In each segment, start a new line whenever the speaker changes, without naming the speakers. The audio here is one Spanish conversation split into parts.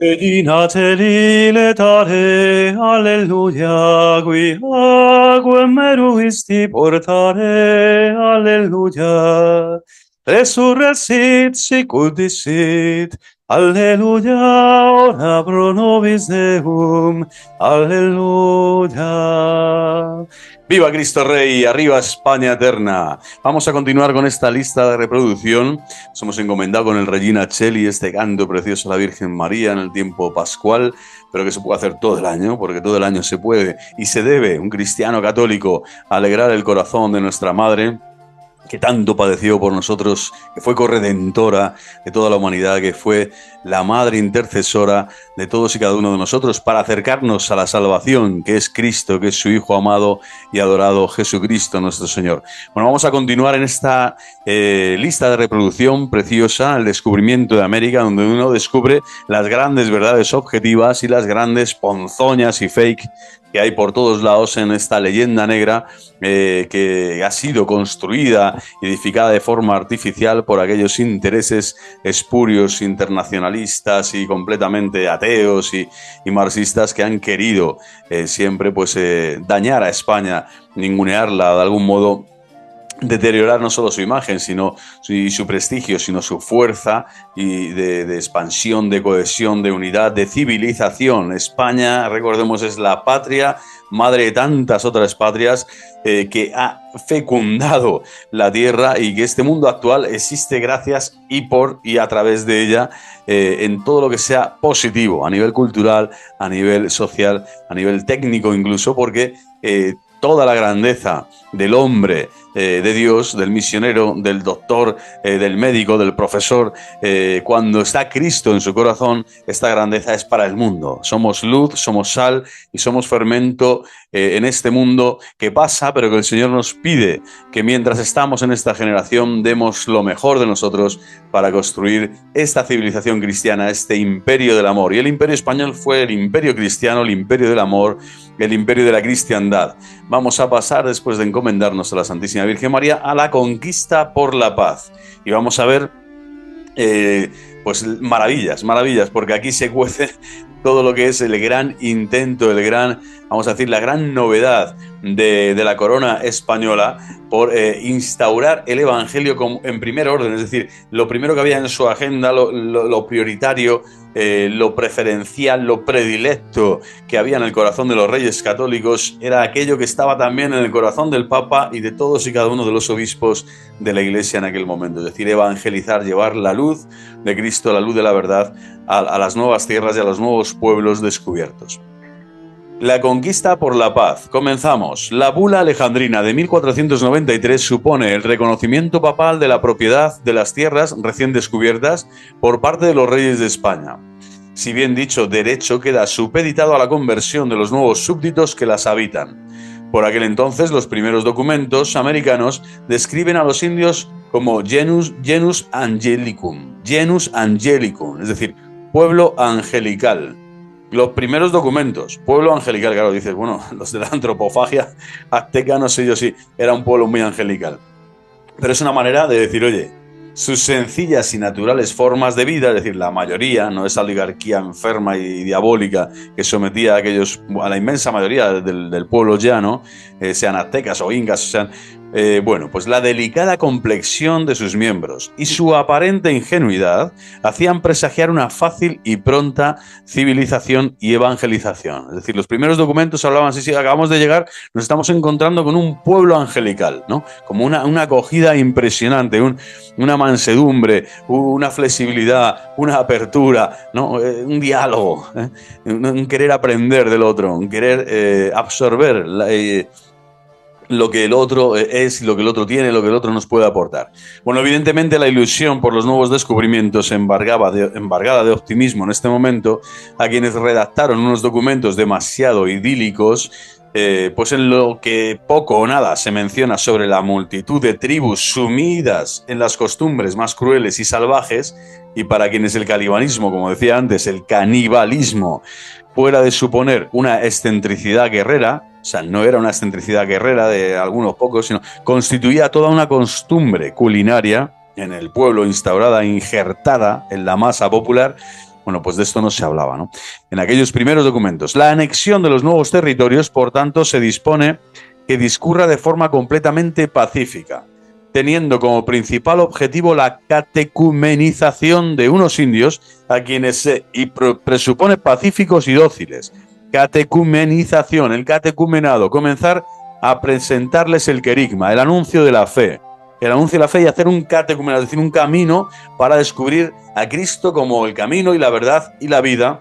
Regina celi letare, alleluia, qui aquam meruisti portare, alleluia. Resurrexit sicut dicit, alleluia, ora pro nobis Deum, alleluia. ¡Viva Cristo Rey! ¡Arriba España eterna! Vamos a continuar con esta lista de reproducción. Nos hemos encomendado con el Regina Coeli este canto precioso a la Virgen María en el tiempo pascual, pero que se puede hacer todo el año, porque todo el año se puede y se debe, un cristiano católico, alegrar el corazón de nuestra Madre, que tanto padeció por nosotros, que fue corredentora de toda la humanidad, que fue la madre intercesora de todos y cada uno de nosotros para acercarnos a la salvación, que es Cristo, que es su Hijo amado y adorado, Jesucristo nuestro Señor. Bueno, vamos a continuar en esta lista de reproducción preciosa, el descubrimiento de América, donde uno descubre las grandes verdades objetivas y las grandes ponzoñas y fake que hay por todos lados en esta leyenda negra que ha sido construida y edificada de forma artificial por aquellos intereses espurios, internacionalistas y completamente ateos y marxistas que han querido siempre pues dañar a España, ningunearla de algún modo, deteriorar no solo su imagen, sino su prestigio, sino su fuerza y de expansión, de cohesión, de unidad, de civilización. España, recordemos, es la patria, madre de tantas otras patrias, que ha fecundado la tierra y que este mundo actual existe gracias y por y a través de ella, en todo lo que sea positivo, a nivel cultural, a nivel social, a nivel técnico incluso, porque toda la grandeza del hombre, de Dios, del misionero, del doctor, del médico, del profesor, cuando está Cristo en su corazón, esta grandeza es para el mundo. Somos luz, somos sal y somos fermento en este mundo que pasa, pero que el Señor nos pide que mientras estamos en esta generación demos lo mejor de nosotros para construir esta civilización cristiana, este imperio del amor. Y el imperio español fue el imperio cristiano, el imperio del amor, el imperio de la cristiandad. Vamos a pasar, después de encomendarnos a la Santísima Virgen María, a la conquista por la paz. Y vamos a ver pues maravillas, porque aquí se cuece todo lo que es el gran intento, el gran, vamos a decir, la gran novedad de la corona española por instaurar el evangelio en primer orden, es decir, lo primero que había en su agenda, lo prioritario, lo preferencial, lo predilecto que había en el corazón de los reyes católicos era aquello que estaba también en el corazón del Papa y de todos y cada uno de los obispos de la Iglesia en aquel momento, es decir, evangelizar, llevar la luz de Cristo, la luz de la verdad a las nuevas tierras y a los nuevos pueblos descubiertos. La conquista por la paz. Comenzamos. La bula alejandrina de 1493 supone el reconocimiento papal de la propiedad de las tierras recién descubiertas por parte de los reyes de España. Si bien dicho derecho queda supeditado a la conversión de los nuevos súbditos que las habitan. Por aquel entonces, los primeros documentos americanos describen a los indios como genus angelicum, es decir, pueblo angelical. Los primeros documentos, pueblo angelical, claro, dices, bueno, los de la antropofagia azteca, no sé yo si era un pueblo muy angelical. Pero es una manera de decir, oye, sus sencillas y naturales formas de vida, es decir, la mayoría, no esa oligarquía enferma y diabólica que sometía a la inmensa mayoría del pueblo llano, sean aztecas o incas, sean... pues la delicada complexión de sus miembros y su aparente ingenuidad hacían presagiar una fácil y pronta civilización y evangelización. Es decir, los primeros documentos hablaban, sí, acabamos de llegar, nos estamos encontrando con un pueblo angelical, ¿no? Como una acogida impresionante, una mansedumbre, una flexibilidad, una apertura, ¿no? Un diálogo, un querer aprender del otro, un querer absorber lo que el otro es, lo que el otro tiene, lo que el otro nos puede aportar. Bueno, evidentemente la ilusión por los nuevos descubrimientos embargada de optimismo en este momento a quienes redactaron unos documentos demasiado idílicos, pues en lo que poco o nada se menciona sobre la multitud de tribus sumidas en las costumbres más crueles y salvajes, y para quienes el canibalismo, como decía antes, el canibalismo, fuera de suponer una excentricidad guerrera, o sea, no era una excentricidad guerrera de algunos pocos, sino constituía toda una costumbre culinaria en el pueblo instaurada, injertada en la masa popular, Bueno, pues de esto no se hablaba, ¿no? En aquellos primeros documentos. La anexión de los nuevos territorios, por tanto, se dispone que discurra de forma completamente pacífica, teniendo como principal objetivo la catecumenización de unos indios a quienes se presupone pacíficos y dóciles. Catecumenización, el catecumenado, comenzar a presentarles el querigma, el anuncio de la fe. El anuncio de la fe y hacer un catecumenado, es decir, un camino para descubrir a Cristo como el camino y la verdad y la vida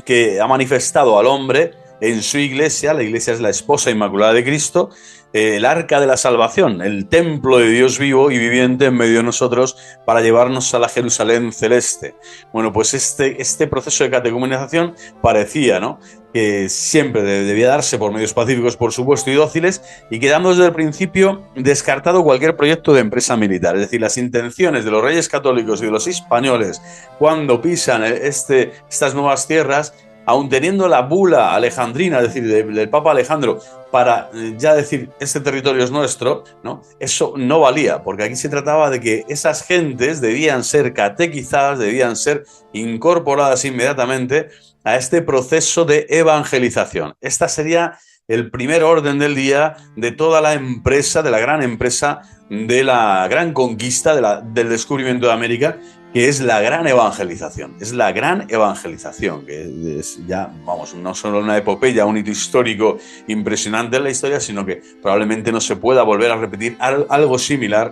que ha manifestado al hombre en su iglesia. La iglesia es la esposa inmaculada de Cristo, el arca de la salvación, el templo de Dios vivo y viviente en medio de nosotros para llevarnos a la Jerusalén celeste. Bueno, pues este proceso de catecumenización parecía, ¿no?, que siempre debía darse por medios pacíficos, por supuesto, y dóciles, y quedando desde el principio descartado cualquier proyecto de empresa militar. Es decir, las intenciones de los reyes católicos y de los españoles cuando pisan estas nuevas tierras, aun teniendo la bula alejandrina, es decir, del Papa Alejandro, para ya decir, este territorio es nuestro, ¿no?, eso no valía, porque aquí se trataba de que esas gentes debían ser catequizadas, debían ser incorporadas inmediatamente a este proceso de evangelización. Esta sería el primer orden del día de toda la empresa, de la gran empresa, de la gran conquista del descubrimiento de América, que es la gran evangelización. Es la gran evangelización, que es ya, vamos, no solo una epopeya, un hito histórico impresionante en la historia, sino que probablemente no se pueda volver a repetir algo similar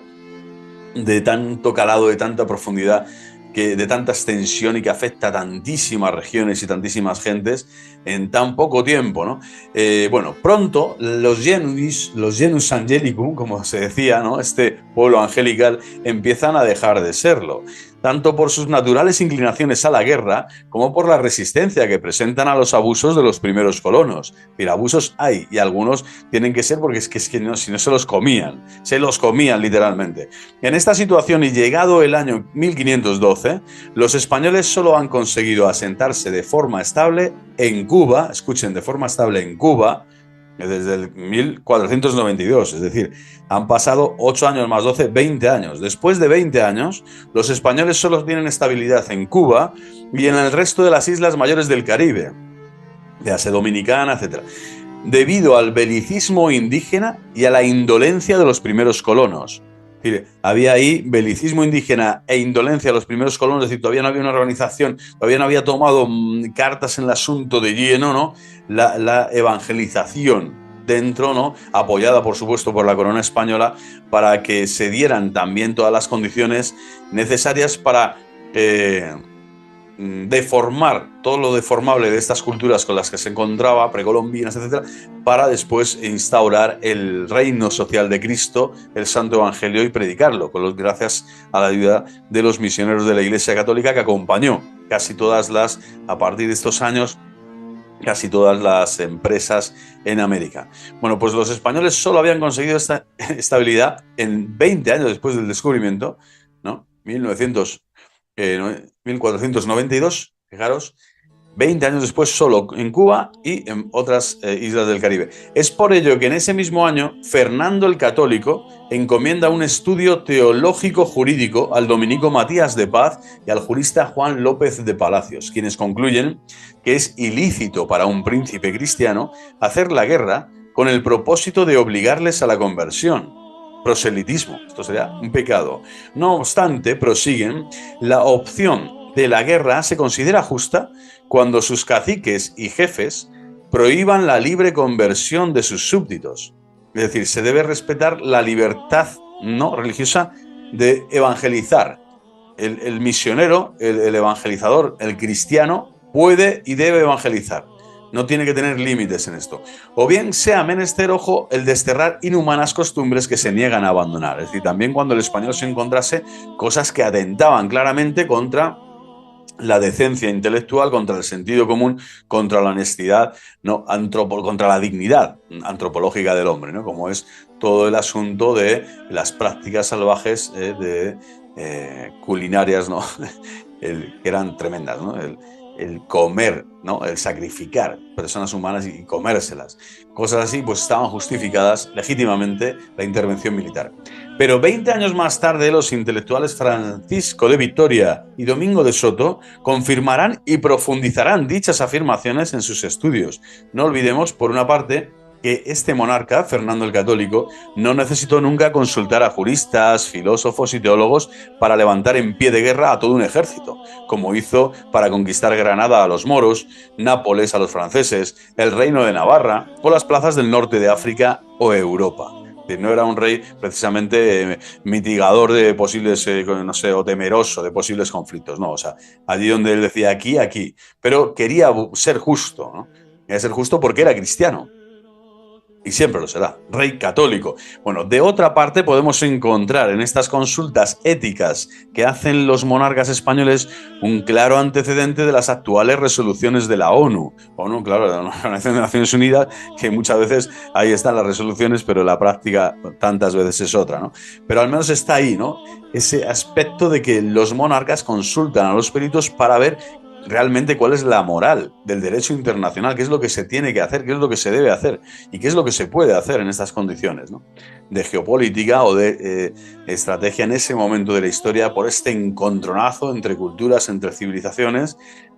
de tanto calado, de tanta profundidad, de tanta extensión y que afecta a tantísimas regiones y tantísimas gentes en tan poco tiempo, ¿no? Bueno, pronto los genus angelicum, como se decía, ¿no?, este pueblo angelical, empiezan a dejar de serlo, tanto por sus naturales inclinaciones a la guerra como por la resistencia que presentan a los abusos de los primeros colonos. Mira, abusos hay, y algunos tienen que ser porque es que no, si no se los comían literalmente. En esta situación, y llegado el año 1512, los españoles solo han conseguido asentarse de forma estable en Cuba, escuchen, de forma estable en Cuba, desde el 1492, es decir, han pasado 8 años más 12, 20 años. Después de 20 años, los españoles solo tienen estabilidad en Cuba y en el resto de las islas mayores del Caribe, ya sea Dominicana, etc., debido al belicismo indígena y a la indolencia de los primeros colonos. Es decir, había ahí belicismo indígena e indolencia de los primeros colonos, es decir, todavía no había una organización, todavía no había tomado cartas en el asunto de lleno, ¿no?, la evangelización dentro, ¿no?, apoyada por supuesto por la corona española, para que se dieran también todas las condiciones necesarias para deformar todo lo deformable de estas culturas con las que se encontraba, precolombinas, etcétera, para después instaurar el reino social de Cristo, el Santo Evangelio, y predicarlo, gracias a la ayuda de los misioneros de la Iglesia Católica, que acompañó a partir de estos años, casi todas las empresas en América. Bueno, pues los españoles solo habían conseguido esta estabilidad en 20 años después del descubrimiento, ¿no? 1492, fijaros, 20 años después solo en Cuba y en otras islas del Caribe. Es por ello que en ese mismo año Fernando el Católico encomienda un estudio teológico jurídico al dominico Matías de Paz y al jurista Juan López de Palacios, quienes concluyen que es ilícito para un príncipe cristiano hacer la guerra con el propósito de obligarles a la conversión. Proselitismo, esto sería un pecado. No obstante, prosiguen, la opción de la guerra se considera justa cuando sus caciques y jefes prohíban la libre conversión de sus súbditos. Es decir, se debe respetar la libertad no religiosa de evangelizar. El misionero, el evangelizador, el cristiano, puede y debe evangelizar. No tiene que tener límites en esto. O bien sea menester, ojo, el desterrar inhumanas costumbres que se niegan a abandonar. Es decir, también cuando el español se encontrase cosas que atentaban claramente contra la decencia intelectual, contra el sentido común, contra la honestidad, ¿no?, contra la dignidad antropológica del hombre, ¿no?, como es todo el asunto de las prácticas salvajes culinarias, ¿no?, que eran tremendas, ¿no?, el comer, ¿no? El sacrificar personas humanas y comérselas. Cosas así, pues estaban justificadas legítimamente la intervención militar. Pero 20 años más tarde, los intelectuales Francisco de Vitoria y Domingo de Soto confirmarán y profundizarán dichas afirmaciones en sus estudios. No olvidemos, por una parte, que este monarca, Fernando el Católico, no necesitó nunca consultar a juristas, filósofos y teólogos para levantar en pie de guerra a todo un ejército, como hizo para conquistar Granada a los moros, Nápoles a los franceses, el Reino de Navarra o las plazas del norte de África o Europa. No era un rey precisamente mitigador de posibles, no sé, o temeroso de posibles conflictos, no, o sea, allí donde él decía aquí, aquí, pero quería ser justo, ¿no? Quería ser justo porque era cristiano. Y siempre lo será, rey católico. Bueno, de otra parte podemos encontrar en estas consultas éticas que hacen los monarcas españoles un claro antecedente de las actuales resoluciones de la ONU. ONU, claro, la Organización de Naciones Unidas, que muchas veces ahí están las resoluciones, pero la práctica tantas veces es otra, ¿no? Pero al menos está ahí, ¿no? Ese aspecto de que los monarcas consultan a los peritos para ver realmente cuál es la moral del derecho internacional, qué es lo que se tiene que hacer, qué es lo que se debe hacer y qué es lo que se puede hacer en estas condiciones, ¿no? De geopolítica o de estrategia en ese momento de la historia por este encontronazo entre culturas, entre civilizaciones,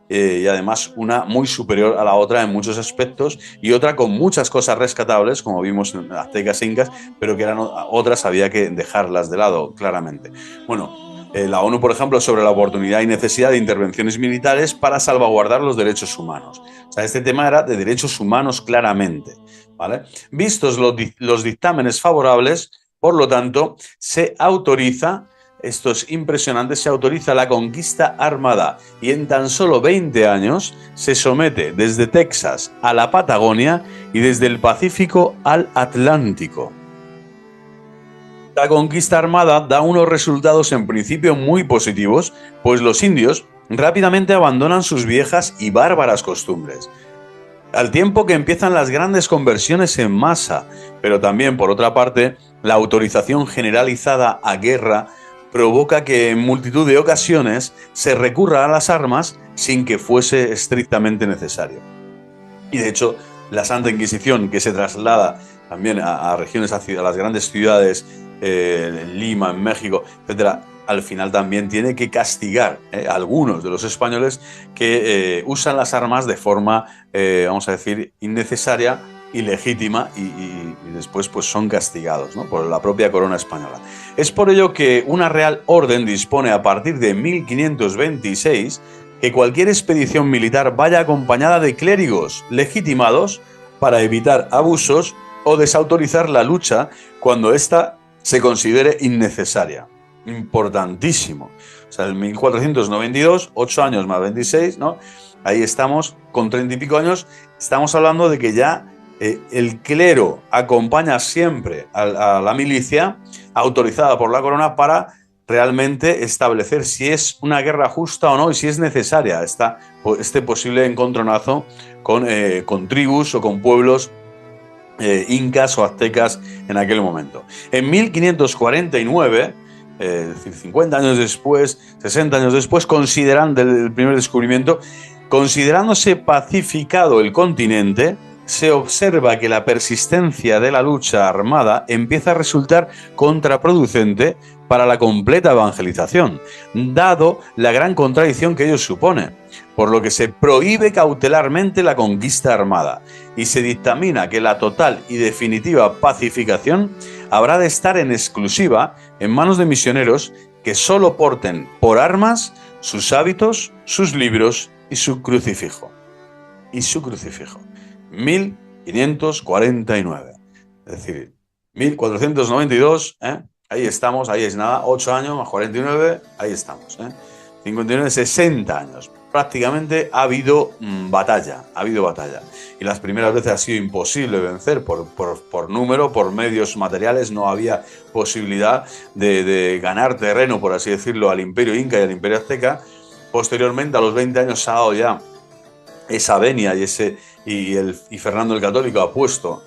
y además una muy superior a la otra en muchos aspectos y otra con muchas cosas rescatables, como vimos en aztecas e incas, pero que eran otras había que dejarlas de lado claramente. Bueno, la ONU, por ejemplo, sobre la oportunidad y necesidad de intervenciones militares para salvaguardar los derechos humanos. O sea, este tema era de derechos humanos claramente, ¿vale? Vistos los dictámenes favorables, por lo tanto, se autoriza, esto es impresionante, se autoriza la conquista armada y en tan solo 20 años se somete desde Texas a la Patagonia y desde el Pacífico al Atlántico. La conquista armada da unos resultados en principio muy positivos, pues los indios rápidamente abandonan sus viejas y bárbaras costumbres, al tiempo que empiezan las grandes conversiones en masa, pero también, por otra parte, la autorización generalizada a guerra provoca que en multitud de ocasiones se recurra a las armas sin que fuese estrictamente necesario. Y de hecho, la Santa Inquisición, que se traslada también a regiones, a las grandes ciudades, en Lima, en México, etcétera, al final también tiene que castigar a algunos de los españoles que usan las armas de forma, vamos a decir, innecesaria, ilegítima y después pues son castigados, ¿no? Por la propia corona española. Es por ello que una real orden dispone a partir de 1526 que cualquier expedición militar vaya acompañada de clérigos legitimados para evitar abusos o desautorizar la lucha cuando ésta se considere innecesaria. Importantísimo. O sea, en 1492, 8 años más 26, ¿no? Ahí estamos, con 30 y pico años, estamos hablando de que ya el clero acompaña siempre a la milicia autorizada por la corona para realmente establecer si es una guerra justa o no y si es necesaria este posible encontronazo con tribus o con pueblos incas o aztecas en aquel momento. En 1549, es decir, 50 años después, 60 años después, consideran del primer descubrimiento, considerándose pacificado el continente, se observa que la persistencia de la lucha armada empieza a resultar contraproducente para la completa evangelización, dado la gran contradicción que ello supone, por lo que se prohíbe cautelarmente la conquista armada y se dictamina que la total y definitiva pacificación habrá de estar en exclusiva en manos de misioneros que solo porten por armas sus hábitos, sus libros y su crucifijo. 1549. Es decir, 1492, ahí estamos, ahí es nada, 8 años más 49, ahí estamos. 59, 60 años. Prácticamente ha habido batalla. Y las primeras veces ha sido imposible vencer por número, por medios materiales, no había posibilidad de ganar terreno, por así decirlo, al Imperio Inca y al Imperio Azteca. Posteriormente, a los 20 años, se ha dado ya esa venia y Fernando el Católico ha puesto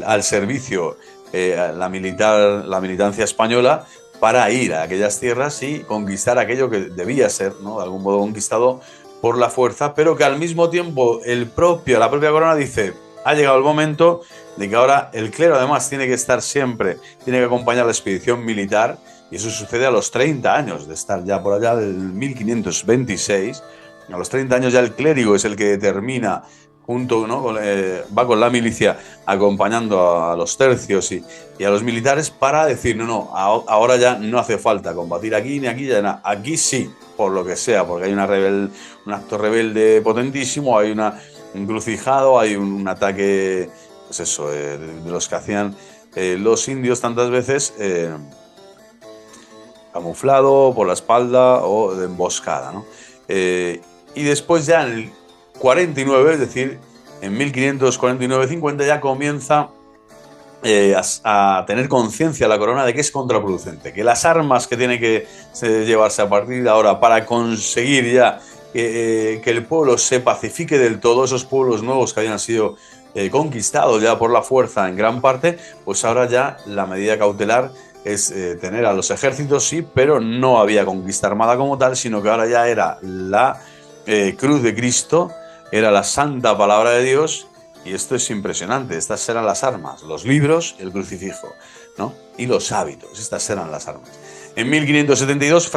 al servicio la militancia española para ir a aquellas tierras y conquistar aquello que debía ser, ¿no?, de algún modo conquistado por la fuerza, pero que al mismo tiempo la propia corona dice, ha llegado el momento de que ahora el clero además tiene que estar siempre, tiene que acompañar la expedición militar, y eso sucede a los 30 años de estar ya por allá del 1526. A los 30 años ya el clérigo es el que determina, junto, ¿no? Va con la milicia acompañando a los tercios y a los militares para decir, no, ahora ya no hace falta combatir aquí ni aquí, ya aquí sí, por lo que sea, porque hay un acto rebelde potentísimo, hay una encrucijado, hay un ataque, pues eso, de los que hacían los indios tantas veces, camuflado por la espalda o de emboscada, ¿no? Y después ya en el 49, es decir, en 1549-50 ya comienza a tener conciencia la corona de que es contraproducente, que las armas que tiene que llevarse a partir de ahora para conseguir ya que el pueblo se pacifique del todo, esos pueblos nuevos que habían sido conquistados ya por la fuerza en gran parte, pues ahora ya la medida cautelar es tener a los ejércitos, sí, pero no había conquista armada como tal, sino que ahora ya era la cruz de Cristo, era la santa palabra de Dios. Y esto es impresionante, estas eran las armas, los libros, el crucifijo, ¿no? Y los hábitos, estas eran las armas. En 1572,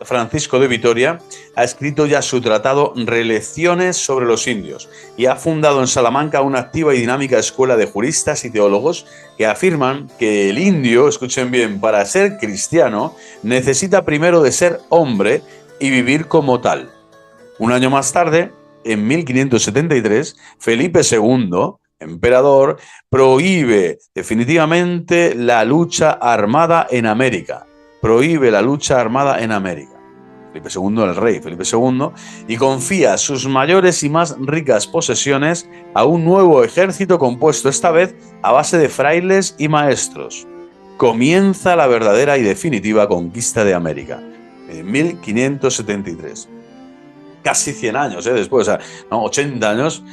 Francisco de Vitoria ha escrito ya su tratado Relecciones sobre los indios y ha fundado en Salamanca una activa y dinámica escuela de juristas y teólogos que afirman que el indio, escuchen bien, para ser cristiano necesita primero de ser hombre y vivir como tal. Un año más tarde, en 1573, Felipe II, emperador, prohíbe definitivamente la lucha armada en América. Prohíbe la lucha armada en América. Felipe II, el rey Felipe II, y confía sus mayores y más ricas posesiones a un nuevo ejército compuesto esta vez a base de frailes y maestros. Comienza la verdadera y definitiva conquista de América, en 1573. Casi 100 años después, o sea, ¿no? 80 años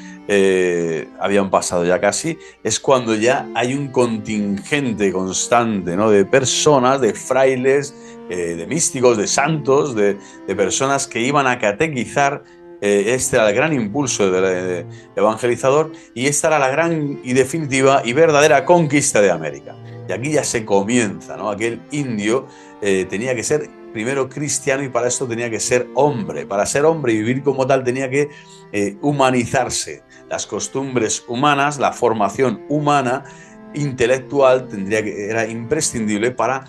habían pasado ya casi, es cuando ya hay un contingente constante, ¿no? De personas, de frailes, de místicos, de santos, de personas que iban a catequizar. Este era el gran impulso de evangelizador, y esta era la gran y definitiva y verdadera conquista de América. Y aquí ya se comienza, ¿no? Aquel indio tenía que ser primero cristiano, y para esto tenía que ser hombre. Para ser hombre y vivir como tal tenía que humanizarse. Las costumbres humanas, la formación humana, intelectual, era imprescindible para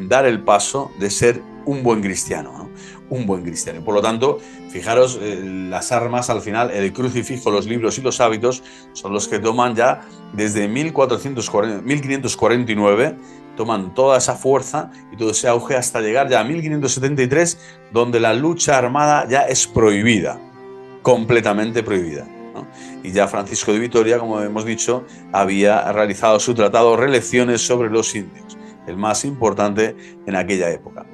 dar el paso de ser un buen cristiano, ¿no? Un buen cristiano. Por lo tanto, fijaros, las armas al final, el crucifijo, los libros y los hábitos son los que toman ya desde 1549, toman toda esa fuerza y todo ese auge hasta llegar ya a 1573, donde la lucha armada ya es prohibida, completamente prohibida, ¿no? Y ya Francisco de Vitoria, como hemos dicho, había realizado su tratado Relecciones sobre los indios, el más importante en aquella época.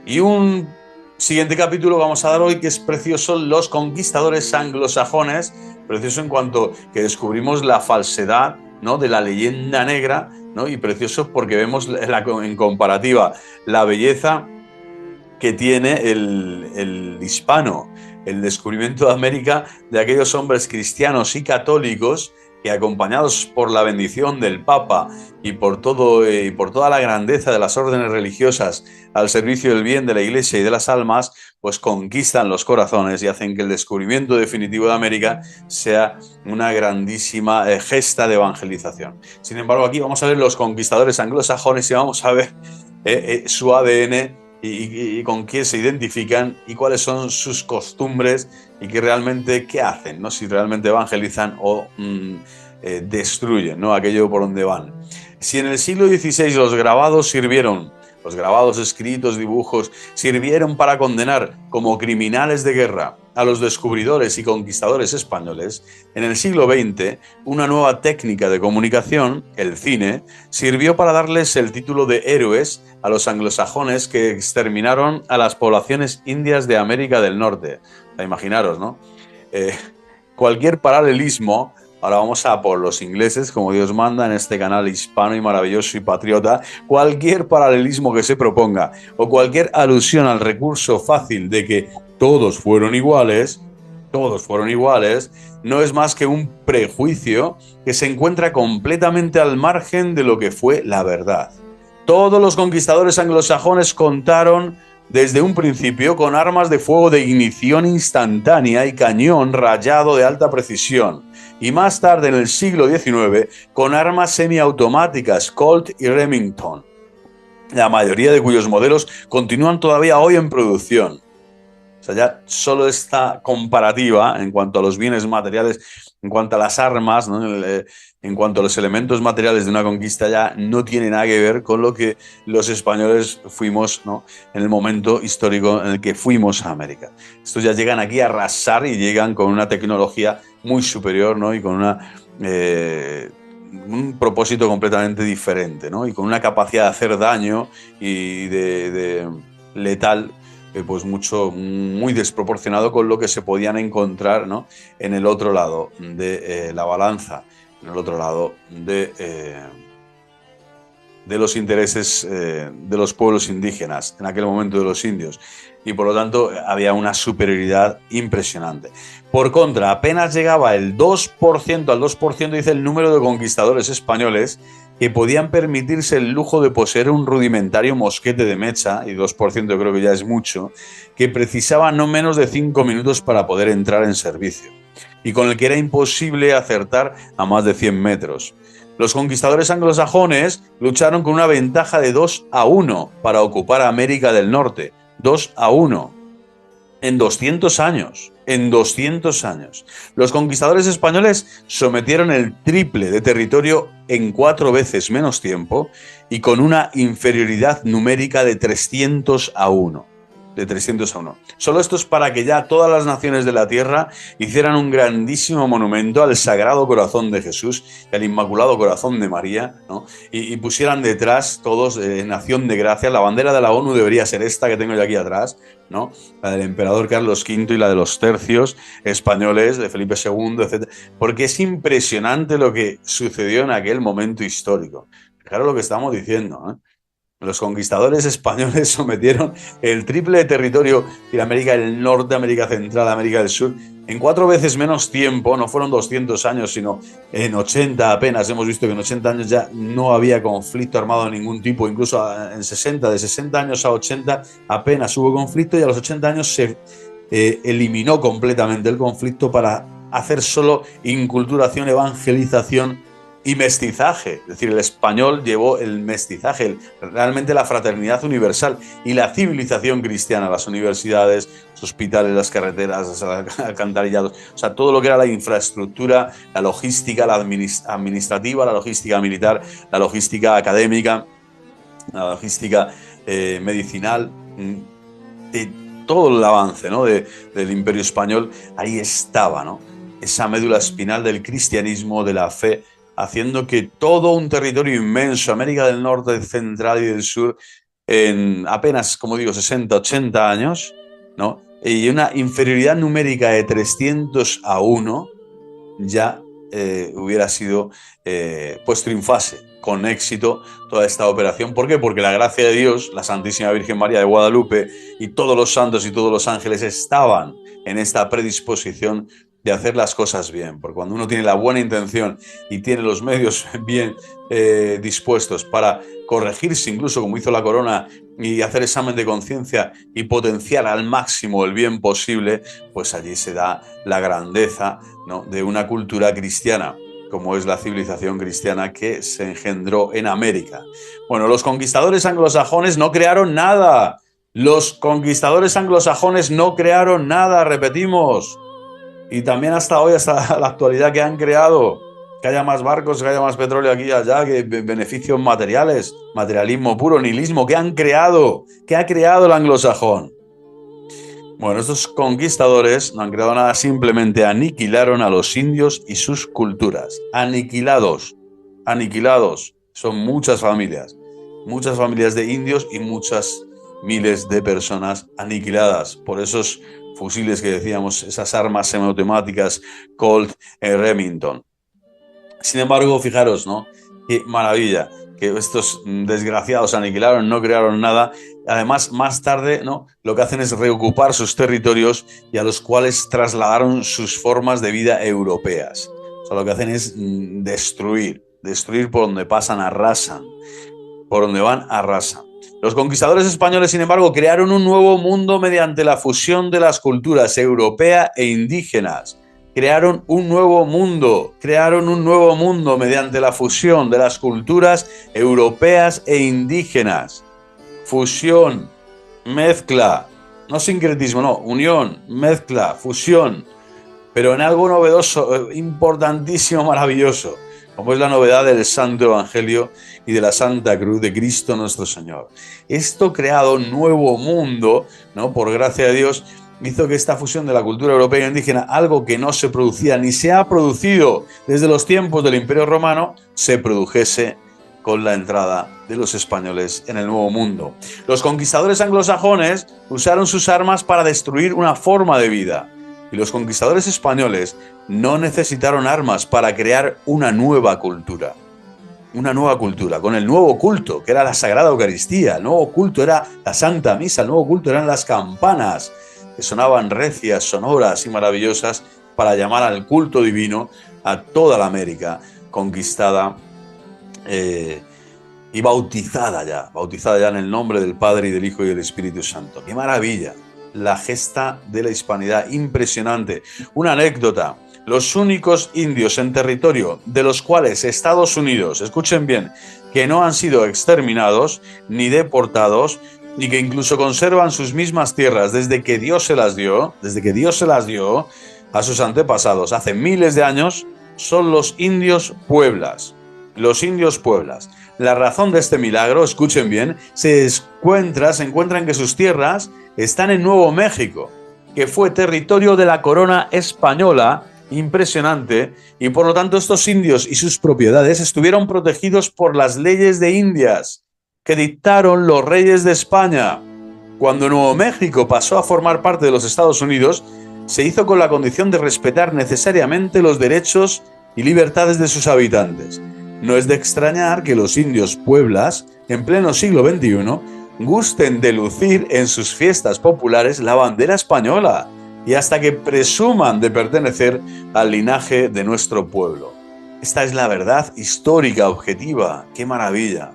Y un siguiente capítulo vamos a dar hoy, que es precioso, los conquistadores anglosajones, precioso en cuanto que descubrimos la falsedad, ¿no? De la leyenda negra, ¿no? Y precioso porque vemos en comparativa la belleza que tiene el hispano, el descubrimiento de América, de aquellos hombres cristianos y católicos que, acompañados por la bendición del Papa y por toda la grandeza de las órdenes religiosas al servicio del bien de la Iglesia y de las almas, pues conquistan los corazones y hacen que el descubrimiento definitivo de América sea una grandísima gesta de evangelización. Sin embargo, aquí vamos a ver los conquistadores anglosajones y vamos a ver su ADN y con quién se identifican y cuáles son sus costumbres y qué hacen, ¿no? Si realmente evangelizan o destruyen, ¿no? Aquello por donde van. Si en el siglo XVI los grabados escritos, dibujos, sirvieron para condenar como criminales de guerra a los descubridores y conquistadores españoles, en el siglo XX una nueva técnica de comunicación, el cine, sirvió para darles el título de héroes a los anglosajones que exterminaron a las poblaciones indias de América del Norte. O sea, imaginaros, ¿no? Cualquier paralelismo. Ahora vamos a por los ingleses, como Dios manda, en este canal hispano y maravilloso y patriota. Cualquier paralelismo que se proponga o cualquier alusión al recurso fácil de que todos fueron iguales, todos fueron iguales, no es más que un prejuicio que se encuentra completamente al margen de lo que fue la verdad. Todos los conquistadores anglosajones contaron desde un principio con armas de fuego de ignición instantánea y cañón rayado de alta precisión, y más tarde en el siglo XIX con armas semiautomáticas Colt y Remington, la mayoría de cuyos modelos continúan todavía hoy en producción. O sea, ya solo esta comparativa en cuanto a los bienes materiales, en cuanto a las armas, ¿no? En cuanto a los elementos materiales de una conquista, ya no tiene nada que ver con lo que los españoles fuimos, ¿no? En el momento histórico en el que fuimos a América. Estos ya llegan aquí a arrasar y llegan con una tecnología muy superior, ¿no? Y con un propósito completamente diferente, ¿no? Y con una capacidad de hacer daño y de letal, pues muy desproporcionado con lo que se podían encontrar, ¿no? En el otro lado de la balanza, en el otro lado de los intereses de los pueblos indígenas, en aquel momento de los indios. Y por lo tanto había una superioridad impresionante. Por contra, apenas llegaba el 2%, al 2% dice el número de conquistadores españoles que podían permitirse el lujo de poseer un rudimentario mosquete de mecha, y 2% creo que ya es mucho, que precisaba no menos de 5 minutos para poder entrar en servicio, y con el que era imposible acertar a más de 100 metros. Los conquistadores anglosajones lucharon con una ventaja de 2-1 para ocupar América del Norte. 2-1. En 200 años. En 200 años. Los conquistadores españoles sometieron el triple de territorio en 4 veces menos tiempo y con una inferioridad numérica de 300-1. De 300-1. Solo esto es para que ya todas las naciones de la tierra hicieran un grandísimo monumento al Sagrado Corazón de Jesús y al Inmaculado Corazón de María, ¿no? Y pusieran detrás todos en acción de gracia. La bandera de la ONU debería ser esta que tengo yo aquí atrás, ¿no? La del emperador Carlos V y la de los tercios españoles de Felipe II, etc. Porque es impresionante lo que sucedió en aquel momento histórico. Fijaros lo que estamos diciendo, ¿eh? Los conquistadores españoles sometieron el triple de territorio de América del Norte, América Central, América del Sur, en 4 veces menos tiempo. No fueron 200 años, sino en 80 apenas. Hemos visto que en 80 años ya no había conflicto armado de ningún tipo. Incluso en 60, de 60 años a 80 apenas hubo conflicto, y a los 80 años se eliminó completamente el conflicto para hacer solo inculturación, evangelización y mestizaje. Es decir, el español llevó el mestizaje, realmente la fraternidad universal y la civilización cristiana, las universidades, los hospitales, las carreteras, los alcantarillados, o sea, todo lo que era la infraestructura, la logística, la administrativa, la logística militar, la logística académica, la logística medicinal, de todo el avance, ¿no? del Imperio Español, ahí estaba, ¿no? Esa médula espinal del cristianismo, de la fe, haciendo que todo un territorio inmenso, América del Norte, Central y del Sur, en apenas, como digo, 60, 80 años, ¿no? Y una inferioridad numérica de 300-1, ya hubiera sido, pues triunfase con éxito toda esta operación. ¿Por qué? Porque la gracia de Dios, la Santísima Virgen María de Guadalupe y todos los santos y todos los ángeles estaban en esta predisposición de hacer las cosas bien, porque cuando uno tiene la buena intención y tiene los medios bien dispuestos para corregirse, incluso como hizo la corona, y hacer examen de conciencia y potenciar al máximo el bien posible, pues allí se da la grandeza, ¿no? de una cultura cristiana, como es la civilización cristiana que se engendró en América. Bueno, los conquistadores anglosajones no crearon nada. Los conquistadores anglosajones no crearon nada, repetimos. Y también hasta hoy, hasta la actualidad, que han creado, que haya más barcos, que haya más petróleo aquí y allá, que beneficios materiales, materialismo puro, nihilismo, que han creado, que ha creado el anglosajón. Bueno, estos conquistadores no han creado nada, simplemente aniquilaron a los indios y sus culturas. Aniquilados, aniquilados. Son muchas familias de indios y muchas miles de personas aniquiladas por esos fusiles que decíamos, esas armas semiautomáticas Colt Remington. Sin embargo, fijaros, ¿no? Qué maravilla. que estos desgraciados aniquilaron, no crearon nada. Además, más tarde, ¿no?, lo que hacen es reocupar sus territorios y a los cuales trasladaron sus formas de vida europeas. O sea, lo que hacen es destruir por donde pasan, arrasan, por donde van, arrasan. Los conquistadores españoles, sin embargo, crearon un nuevo mundo mediante la fusión de las culturas europea e indígenas. Crearon un nuevo mundo mediante la fusión de las culturas europeas e indígenas. Fusión, mezcla, no sincretismo, no, unión, mezcla, fusión, pero en algo novedoso, importantísimo, maravilloso, como es la novedad del Santo Evangelio y de la Santa Cruz de Cristo nuestro Señor. Esto creado un nuevo mundo, ¿no?, por gracia de Dios, hizo que esta fusión de la cultura europea e indígena, algo que no se producía ni se ha producido desde los tiempos del Imperio Romano, se produjese con la entrada de los españoles en el Nuevo Mundo. Los conquistadores anglosajones usaron sus armas para destruir una forma de vida, y los conquistadores españoles no necesitaron armas para crear una nueva cultura. Una nueva cultura, con el nuevo culto, que era la Sagrada Eucaristía. El nuevo culto era la Santa Misa, el nuevo culto eran las campanas, que sonaban recias, sonoras y maravillosas para llamar al culto divino a toda la América conquistada y bautizada ya en el nombre del Padre y del Hijo y del Espíritu Santo. ¡Qué maravilla! La gesta de la hispanidad, impresionante. Una anécdota: los únicos indios en territorio de los cuales Estados Unidos, escuchen bien, que no han sido exterminados ni deportados, y que incluso conservan sus mismas tierras desde que Dios se las dio a sus antepasados hace miles de años, son los indios pueblas. Los indios pueblas. La razón de este milagro, escuchen bien, se encuentra en que sus tierras están en Nuevo México, que fue territorio de la corona española, impresionante, y por lo tanto estos indios y sus propiedades estuvieron protegidos por las leyes de Indias que dictaron los reyes de España. Cuando Nuevo México pasó a formar parte de los Estados Unidos, se hizo con la condición de respetar necesariamente los derechos y libertades de sus habitantes. No es de extrañar que los indios pueblas, en pleno siglo XXI, gusten de lucir en sus fiestas populares la bandera española y hasta que presuman de pertenecer al linaje de nuestro pueblo. Esta es la verdad histórica, objetiva. ¡Qué maravilla!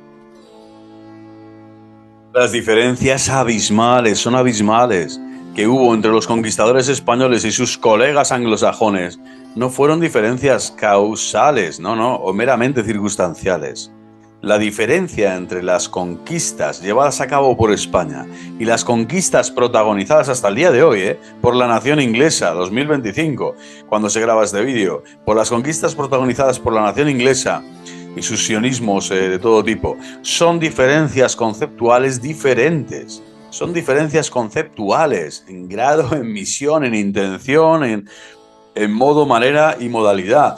Las diferencias son abismales, que hubo entre los conquistadores españoles y sus colegas anglosajones no fueron diferencias causales, o meramente circunstanciales. La diferencia entre las conquistas llevadas a cabo por España y las conquistas protagonizadas hasta el día de hoy, por la nación inglesa, 2025, cuando se graba este vídeo, por las conquistas protagonizadas por la nación inglesa y sus sionismos de todo tipo, son diferencias conceptuales diferentes. Son diferencias conceptuales en grado, en misión, en intención, en modo, manera y modalidad.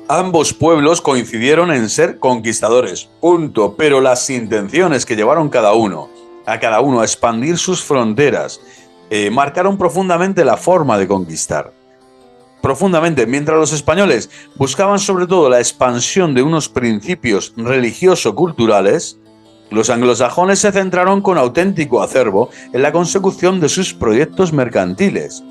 Ambos pueblos coincidieron en ser conquistadores, punto, pero las intenciones que llevaron cada uno a expandir sus fronteras marcaron profundamente la forma de conquistar. Profundamente, mientras los españoles buscaban sobre todo la expansión de unos principios religioso-culturales, los anglosajones se centraron con auténtico acervo en la consecución de sus proyectos mercantiles.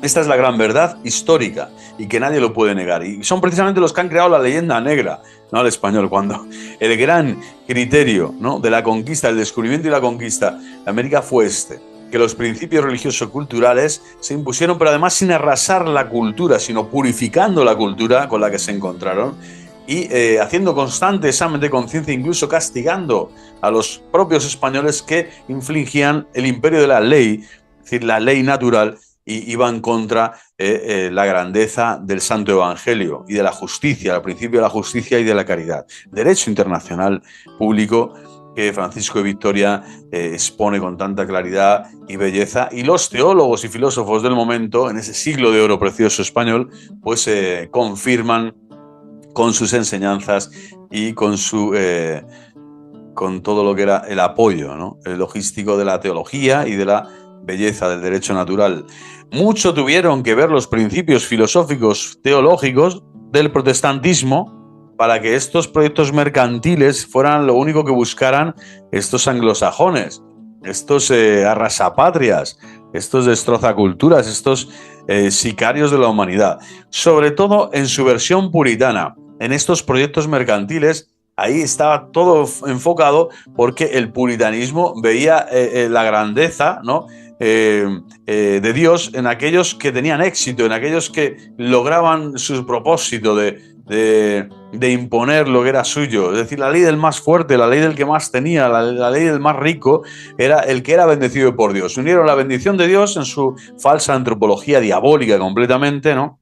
Esta es la gran verdad histórica y que nadie lo puede negar. Y son precisamente los que han creado la leyenda negra, ¿no?, al español, cuando el gran criterio, ¿no?, de la conquista, el descubrimiento y la conquista de América fue que los principios religioso-culturales se impusieron, pero además sin arrasar la cultura, sino purificando la cultura con la que se encontraron y haciendo constante examen de conciencia, incluso castigando a los propios españoles que infligían el imperio de la ley, es decir, la ley natural, y iban contra la grandeza del Santo Evangelio y de la justicia, el principio de la justicia y de la caridad. Derecho internacional público que Francisco de Vitoria expone con tanta claridad y belleza, y los teólogos y filósofos del momento, en ese siglo de oro precioso español, pues confirman con sus enseñanzas y con todo lo que era el apoyo, ¿no?, el logístico de la teología y de la belleza del derecho natural. Mucho tuvieron que ver los principios filosóficos teológicos del protestantismo para que estos proyectos mercantiles fueran lo único que buscaran estos anglosajones, estos arrasapatrias, estos destrozaculturas, estos sicarios de la humanidad. Sobre todo en su versión puritana, en estos proyectos mercantiles, ahí estaba todo enfocado porque el puritanismo veía la grandeza, ¿no? De Dios en aquellos que tenían éxito, en aquellos que lograban su propósito de imponer lo que era suyo. Es decir, la ley del más fuerte, la ley del que más tenía, la ley del más rico, era el que era bendecido por Dios. Unieron la bendición de Dios en su falsa antropología diabólica completamente, ¿no?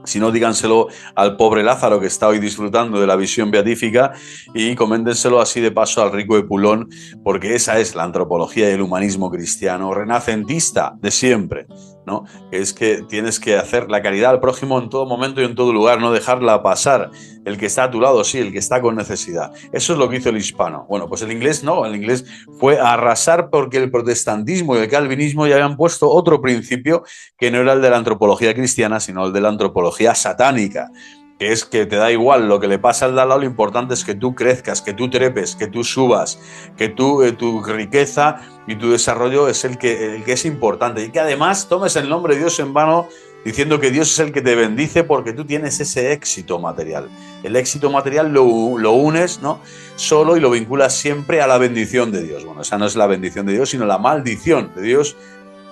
Si no, díganselo al pobre Lázaro que está hoy disfrutando de la visión beatífica y coméntenselo así de paso al rico de Pulón, porque esa es la antropología y el humanismo cristiano renacentista de siempre, ¿no? Es que tienes que hacer la caridad al prójimo en todo momento y en todo lugar, no dejarla pasar. El que está a tu lado, sí, el que está con necesidad. Eso es lo que hizo el hispano. Bueno, pues el inglés no, el inglés fue a arrasar porque el protestantismo y el calvinismo ya habían puesto otro principio que no era el de la antropología cristiana, sino el de la antropología satánica, que es que te da igual lo que le pasa al de al lado, lo importante es que tú crezcas, que tú trepes, que tú subas, que tú, tu riqueza y tu desarrollo es el que es importante y que además tomes el nombre de Dios en vano diciendo que Dios es el que te bendice porque tú tienes ese éxito material. El éxito material lo unes, ¿no? Solo y lo vinculas siempre a la bendición de Dios. Bueno, esa no es la bendición de Dios, sino la maldición de Dios.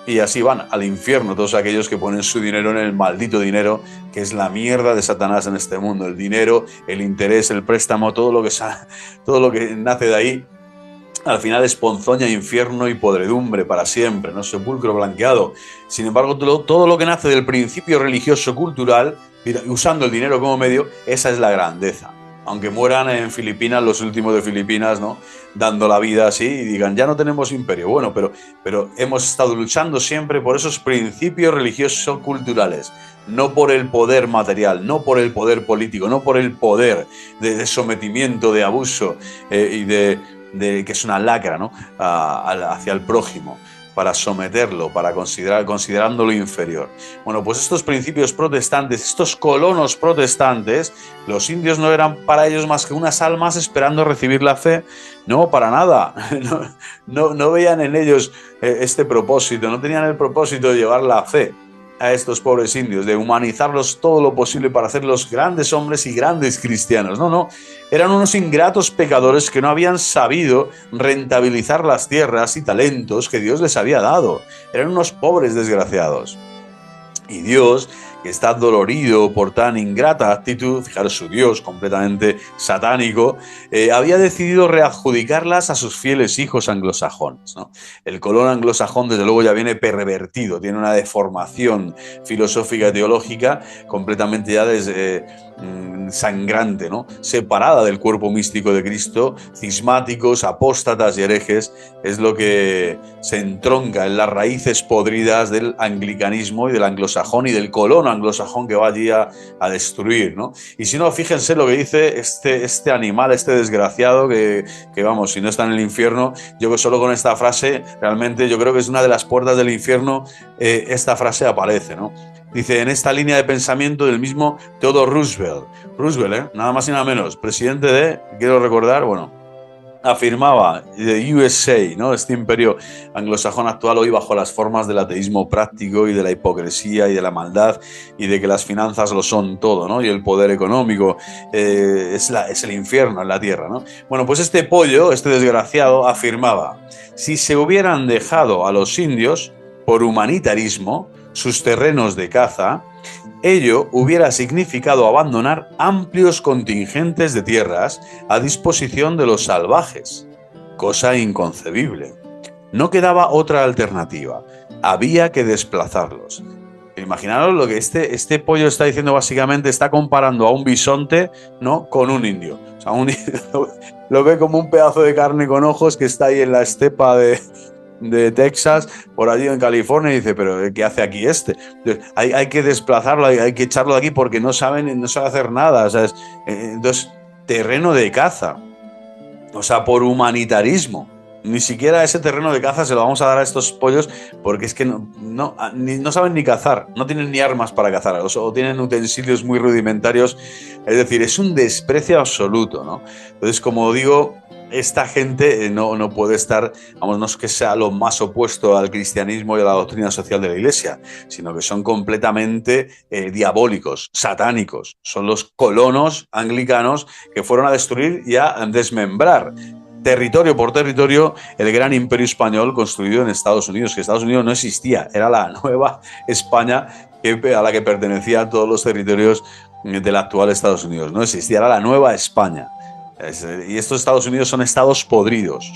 Y así van al infierno todos aquellos que ponen su dinero en el maldito dinero, que es la mierda de Satanás en este mundo. El dinero, el interés, el préstamo, todo lo que nace de ahí, al final es ponzoña, infierno y podredumbre para siempre, ¿no? Sepulcro blanqueado. Sin embargo, todo lo que nace del principio religioso cultural, usando el dinero como medio, esa es la grandeza. Aunque mueran en Filipinas los últimos de Filipinas, ¿no? Dando la vida así y digan, ya no tenemos imperio. Bueno, pero hemos estado luchando siempre por esos principios religiosos culturales, no por el poder material, no por el poder político, no por el poder de sometimiento, de abuso y de que es una lacra, ¿no? Hacia el prójimo, para someterlo, para considerándolo inferior. Bueno, pues estos principios protestantes, estos colonos protestantes, los indios no eran para ellos más que unas almas esperando recibir la fe, no, para nada, no veían en ellos este propósito, no tenían el propósito de llevar la fe a estos pobres indios, de humanizarlos todo lo posible para hacerlos grandes hombres y grandes cristianos. No, eran unos ingratos pecadores que no habían sabido rentabilizar las tierras y talentos que Dios les había dado. Eran unos pobres desgraciados. Y Dios, que está dolorido por tan ingrata actitud, fijaros, su Dios completamente satánico, había decidido readjudicarlas a sus fieles hijos anglosajones, ¿no? El colon anglosajón, desde luego, ya viene pervertido, tiene una deformación filosófica y teológica completamente ya sangrante, ¿no? Separada del cuerpo místico de Cristo, cismáticos, apóstatas y herejes, es lo que se entronca en las raíces podridas del anglicanismo y del anglosajón y del colono anglosajón que va allí a destruir, ¿no? Y si no, fíjense lo que dice este animal, este desgraciado que vamos, si no está en el infierno, yo que solo con esta frase, realmente yo creo que es una de las puertas del infierno, esta frase aparece, ¿no? Dice, en esta línea de pensamiento del mismo Theodore Roosevelt, nada más y nada menos, presidente de, quiero recordar, bueno, afirmaba, de USA, ¿no? Este imperio anglosajón actual hoy bajo las formas del ateísmo práctico y de la hipocresía y de la maldad y de que las finanzas lo son todo, ¿no? Y el poder económico es el infierno en la tierra, ¿no? Bueno, pues este pollo, este desgraciado, afirmaba, si se hubieran dejado a los indios por humanitarismo sus terrenos de caza, ello hubiera significado abandonar amplios contingentes de tierras a disposición de los salvajes, cosa inconcebible. No quedaba otra alternativa, había que desplazarlos. Imaginaros lo que este pollo está diciendo básicamente, está comparando a un bisonte, ¿no?, con un indio. O sea, lo ve como un pedazo de carne con ojos que está ahí en la estepa de Texas, por allí en California, y dice, pero ¿qué hace aquí este? Hay que desplazarlo, hay que echarlo de aquí porque no sabe hacer nada, ¿sabes? Entonces, terreno de caza, o sea, por humanitarismo, Ni siquiera ese terreno de caza se lo vamos a dar a estos pollos porque es que no saben ni cazar, no tienen ni armas para cazar, o tienen utensilios muy rudimentarios. Es decir, es un desprecio absoluto, ¿no? Entonces, como digo, esta gente no puede estar, vamos, no es que sea lo más opuesto al cristianismo y a la doctrina social de la Iglesia, sino que son completamente diabólicos, satánicos. Son los colonos anglicanos que fueron a destruir y a desmembrar territorio por territorio el gran imperio español construido en Estados Unidos, que Estados Unidos no existía, era la nueva España a la que pertenecían todos los territorios del actual Estados Unidos. No existía, era la nueva España. Y estos Estados Unidos son estados podridos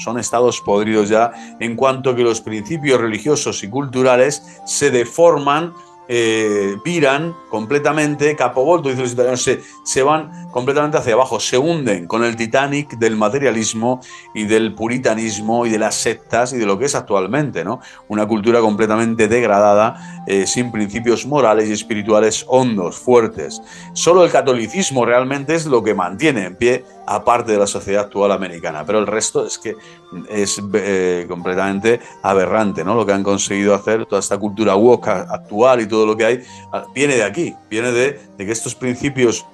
ya en cuanto que los principios religiosos y culturales se deforman, viran completamente, capovolto, dicen los italianos, se van completamente hacia abajo, se hunden con el Titanic del materialismo y del puritanismo y de las sectas y de lo que es actualmente, ¿no? Una cultura completamente degradada, sin principios morales y espirituales hondos, fuertes. Solo el catolicismo realmente es lo que mantiene en pie, aparte de la sociedad actual americana, pero el resto es que es completamente aberrante, ¿no? Lo que han conseguido hacer, toda esta cultura woke actual y todo lo que hay, viene de aquí, viene de que estos principios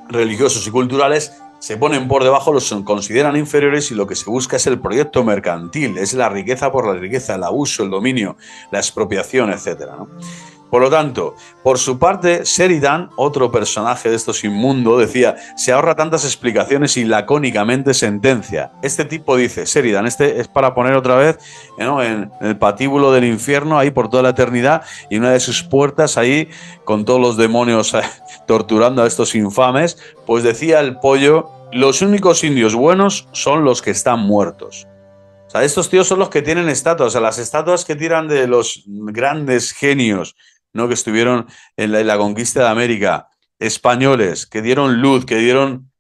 religiosos y culturales se ponen por debajo, los consideran inferiores y lo que se busca es el proyecto mercantil, es la riqueza por la riqueza, el abuso, el dominio, la expropiación, etcétera, ¿no? Por lo tanto, por su parte, Sheridan, otro personaje de estos inmundo, decía, se ahorra tantas explicaciones y lacónicamente sentencia. Este tipo dice, Sheridan, este es para poner otra vez, ¿no?, en el patíbulo del infierno, ahí por toda la eternidad, y una de sus puertas ahí, con todos los demonios torturando a estos infames, pues decía el pollo, los únicos indios buenos son los que están muertos. O sea, estos tíos son los que tienen estatuas, o sea, las estatuas que tiran de los grandes genios, ¿no?, que estuvieron en la conquista de América, españoles, que dieron luz, que dieron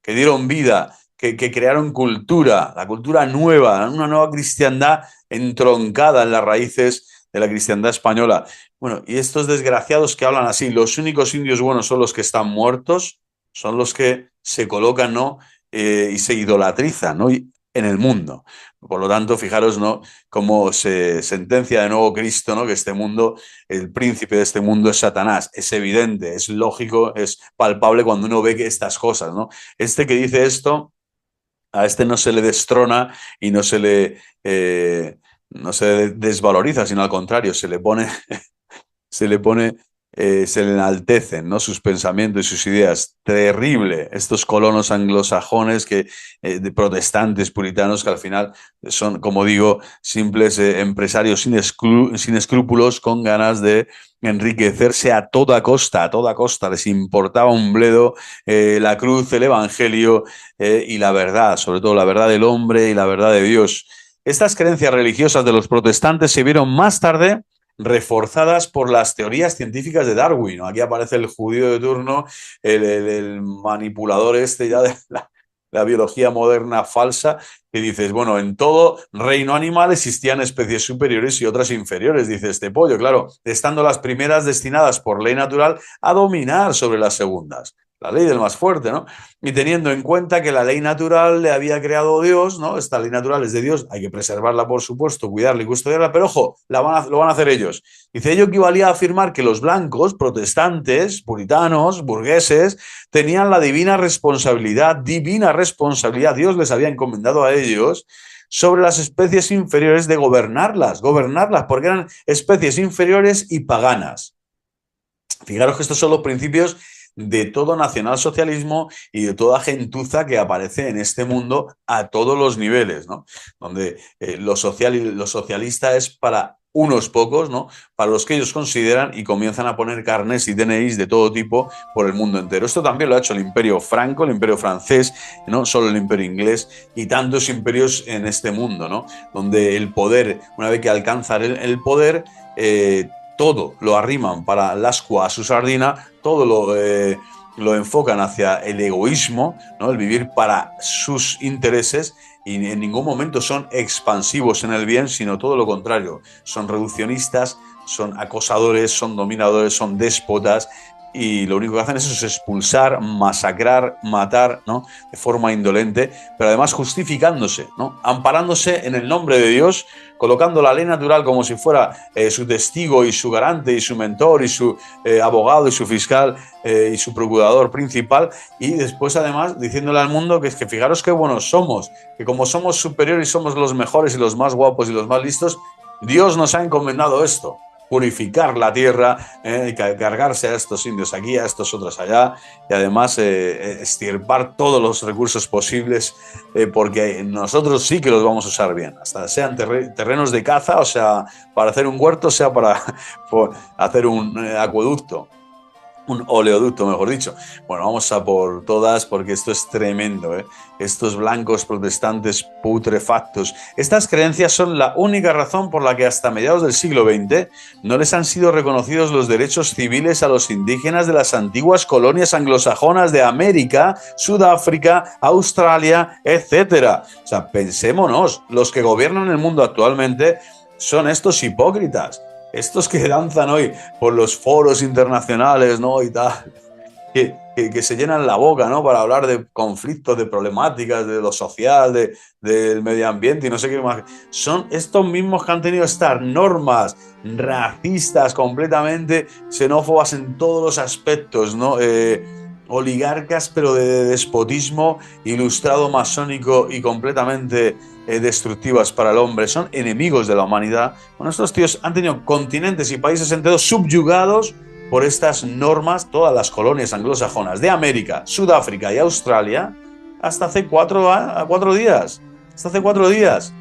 vida, que crearon cultura, la cultura nueva, una nueva cristiandad entroncada en las raíces de la cristiandad española. Bueno, y estos desgraciados que hablan así, los únicos indios buenos son los que están muertos, son los que se colocan, ¿no?, y se idolatrizan, ¿no?, en el mundo. Por lo tanto, fijaros, ¿no?, cómo se sentencia de nuevo Cristo, ¿no?, que este mundo, el príncipe de este mundo es Satanás. Es evidente, es lógico, es palpable cuando uno ve que estas cosas, ¿no? Este que dice esto, a este no se le destrona y no se le desvaloriza, sino al contrario, se le pone, se le enaltecen, ¿no?, sus pensamientos y sus ideas. Terrible, estos colonos anglosajones de protestantes puritanos que al final son, como digo, simples empresarios sin escrúpulos, con ganas de enriquecerse a toda costa, les importaba un bledo la cruz, el evangelio y la verdad, sobre todo la verdad del hombre y la verdad de Dios. Estas creencias religiosas de los protestantes se vieron más tarde reforzadas por las teorías científicas de Darwin, ¿no? Aquí aparece el judío de turno, el manipulador este ya de la biología moderna falsa, que dices, bueno, en todo reino animal existían especies superiores y otras inferiores, dice este pollo, claro, estando las primeras destinadas por ley natural a dominar sobre las segundas. La ley del más fuerte, ¿no? Y teniendo en cuenta que la ley natural le había creado Dios, ¿no? Esta ley natural es de Dios, hay que preservarla, por supuesto, cuidarla y custodiarla, pero ojo, lo van a hacer ellos. Dice, ello equivalía a afirmar que los blancos, protestantes, puritanos, burgueses, tenían la divina responsabilidad, Dios les había encomendado a ellos sobre las especies inferiores de gobernarlas, porque eran especies inferiores y paganas. Fijaros que estos son los principios de todo nacionalsocialismo y de toda gentuza que aparece en este mundo a todos los niveles, ¿no? Donde lo socialista es para unos pocos, ¿no?, para los que ellos consideran, y comienzan a poner carnés y DNIs de todo tipo por el mundo entero. Esto también lo ha hecho el Imperio Franco, el Imperio Francés, no solo el Imperio Inglés, y tantos imperios en este mundo, ¿no?, donde el poder, una vez que alcanzan el poder, todo lo arriman para el ascua a su sardina, todo lo enfocan hacia el egoísmo, ¿no?, el vivir para sus intereses, y en ningún momento son expansivos en el bien, sino todo lo contrario. Son reduccionistas, son acosadores, son dominadores, son déspotas, y lo único que hacen es eso, es expulsar, masacrar, matar, ¿no? De forma indolente, pero además justificándose, ¿no? Amparándose en el nombre de Dios, colocando la ley natural como si fuera su testigo y su garante y su mentor y su abogado y su fiscal y su procurador principal, y después además diciéndole al mundo que es que fijaros qué buenos somos, que como somos superiores y somos los mejores y los más guapos y los más listos, Dios nos ha encomendado esto: purificar la tierra, cargarse a estos indios aquí, a estos otros allá, y además extirpar todos los recursos posibles, porque nosotros sí que los vamos a usar bien, hasta sean terrenos de caza, o sea, para hacer un huerto, sea para hacer un acueducto. Un oleoducto, mejor dicho. Bueno, vamos a por todas porque esto es tremendo, ¿eh? Estos blancos protestantes putrefactos. Estas creencias son la única razón por la que hasta mediados del siglo XX no les han sido reconocidos los derechos civiles a los indígenas de las antiguas colonias anglosajonas de América, Sudáfrica, Australia, etc. O sea, pensémonos, los que gobiernan el mundo actualmente son estos hipócritas. Estos que danzan hoy por los foros internacionales, ¿no? Y tal, que se llenan la boca, ¿no? Para hablar de conflictos, de problemáticas, de lo social, del medio ambiente y no sé qué más. Son estos mismos que han tenido estas normas racistas, completamente xenófobas en todos los aspectos, ¿no? Oligarcas, pero de despotismo ilustrado, masónico y completamente destructivas para el hombre. Son enemigos de la humanidad. Bueno, estos tíos han tenido continentes y países enteros subyugados por estas normas, todas las colonias anglosajonas de América, Sudáfrica y Australia, hasta hace 4 días. Hasta hace 4 días.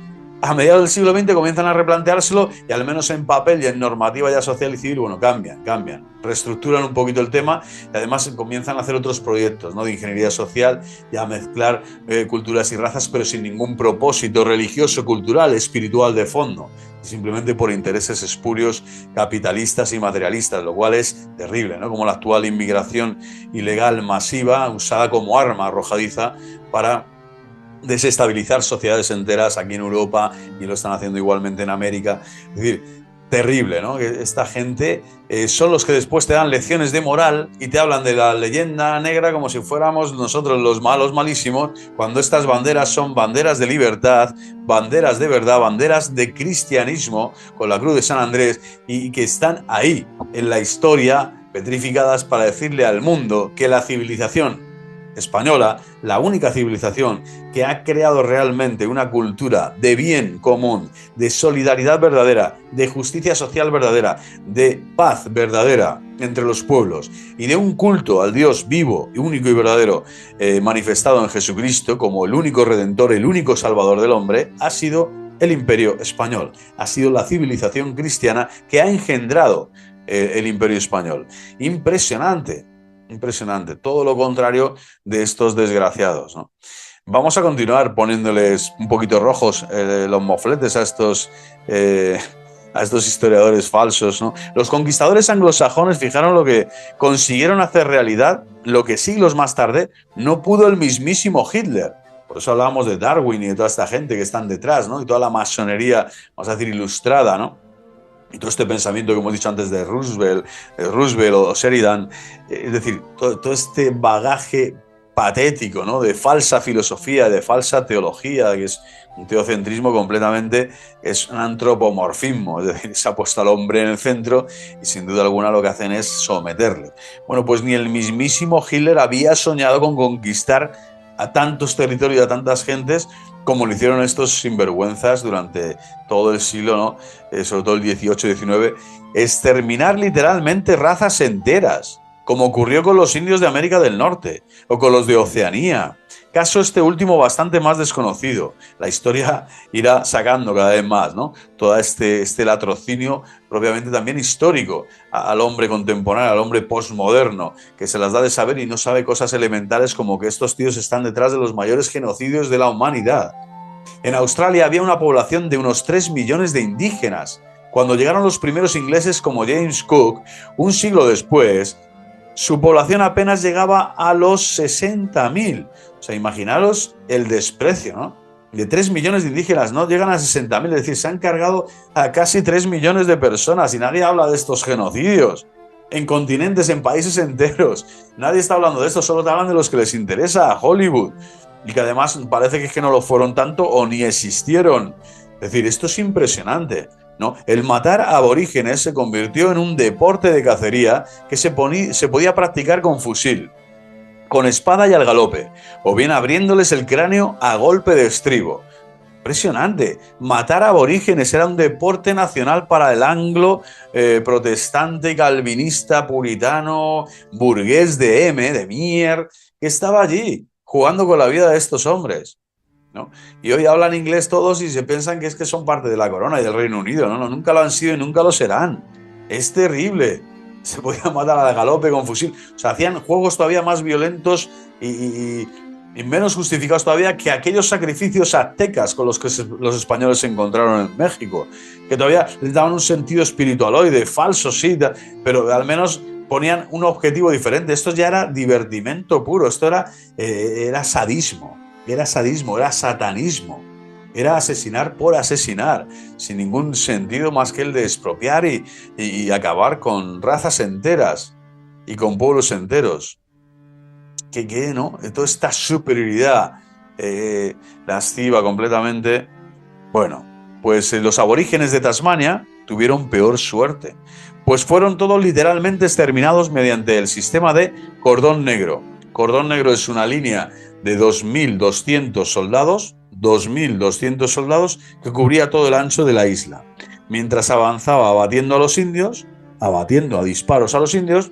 A mediados del siglo XX comienzan a replanteárselo y al menos en papel y en normativa ya social y civil, bueno, cambian, reestructuran un poquito el tema y además comienzan a hacer otros proyectos, ¿no? De ingeniería social y a mezclar culturas y razas, pero sin ningún propósito religioso, cultural, espiritual de fondo, simplemente por intereses espurios, capitalistas y materialistas, lo cual es terrible, ¿no? Como la actual inmigración ilegal masiva usada como arma arrojadiza para desestabilizar sociedades enteras aquí en Europa, y lo están haciendo igualmente en América. Es decir, terrible, ¿no? Que esta gente son los que después te dan lecciones de moral y te hablan de la leyenda negra como si fuéramos nosotros los malos malísimos, cuando estas banderas son banderas de libertad, banderas de verdad, banderas de cristianismo con la cruz de San Andrés, y que están ahí en la historia petrificadas para decirle al mundo que la civilización española, la única civilización que ha creado realmente una cultura de bien común, de solidaridad verdadera, de justicia social verdadera, de paz verdadera entre los pueblos y de un culto al Dios vivo, único y verdadero, manifestado en Jesucristo como el único redentor, el único salvador del hombre, ha sido el Imperio español, ha sido la civilización cristiana que ha engendrado el Imperio español. Impresionante. Impresionante, todo lo contrario de estos desgraciados, ¿no? Vamos a continuar poniéndoles un poquito rojos los mofletes a estos historiadores falsos, ¿no? Los conquistadores anglosajones fijaron lo que consiguieron hacer realidad, lo que siglos más tarde no pudo el mismísimo Hitler. Por eso hablábamos de Darwin y de toda esta gente que están detrás, ¿no? Y toda la masonería, vamos a decir, ilustrada, ¿no? Y todo este pensamiento que hemos dicho antes de Roosevelt o Sheridan, es decir, todo este bagaje patético, ¿no? De falsa filosofía, de falsa teología, que es un teocentrismo completamente, es un antropomorfismo, es decir, se ha puesto al hombre en el centro y sin duda alguna lo que hacen es someterle. Bueno, pues ni el mismísimo Hitler había soñado con conquistar a tantos territorios, a tantas gentes, como lo hicieron estos sinvergüenzas durante todo el siglo, ¿no? Sobre todo el 18 y 19, exterminar literalmente razas enteras, como ocurrió con los indios de América del Norte o con los de Oceanía. Caso este último bastante más desconocido. La historia irá sacando cada vez más, ¿no? Todo este latrocinio propiamente también histórico al hombre contemporáneo, al hombre postmoderno, que se las da de saber y no sabe cosas elementales como que estos tíos están detrás de los mayores genocidios de la humanidad. En Australia había una población de unos 3 millones de indígenas. Cuando llegaron los primeros ingleses como James Cook, un siglo después, su población apenas llegaba a los 60.000. O sea, imaginaros el desprecio, ¿no? De 3 millones de indígenas, no llegan a 60.000, es decir, se han cargado a casi 3 millones de personas y nadie habla de estos genocidios. en continentes, en países enteros. Nadie está hablando de esto, solo te hablan de los que les interesa, a Hollywood. Y que además parece que es que no lo fueron tanto o ni existieron. Es decir, esto es impresionante, ¿no? El matar a aborígenes se convirtió en un deporte de cacería que se podía practicar con fusil, con espada y al galope, o bien abriéndoles el cráneo a golpe de estribo. Impresionante. Matar a aborígenes era un deporte nacional para el anglo, protestante, calvinista, puritano, burgués de M, de Mier, que estaba allí jugando con la vida de estos hombres, ¿no? Y hoy hablan inglés todos y se piensan que es que son parte de la corona y del Reino Unido. No, no, nunca lo han sido y nunca lo serán. Es terrible. Se podía matar al galope con fusil. O sea, hacían juegos todavía más violentos y menos justificados todavía que aquellos sacrificios aztecas con los que los españoles se encontraron en México, que todavía les daban un sentido espiritualoide, falso, sí, pero al menos ponían un objetivo diferente. Esto ya era divertimento puro, esto era sadismo. Era sadismo, era satanismo, era asesinar por asesinar, sin ningún sentido más que el de expropiar y acabar con razas enteras y con pueblos enteros. ¿Qué, no? Toda esta superioridad lasciva completamente. Bueno, pues los aborígenes de Tasmania tuvieron peor suerte, pues fueron todos literalmente exterminados mediante el sistema de cordón negro. Cordón negro es una línea de 2.200 soldados, 2.200 soldados que cubría todo el ancho de la isla. Mientras avanzaba abatiendo a los indios, abatiendo a disparos a los indios,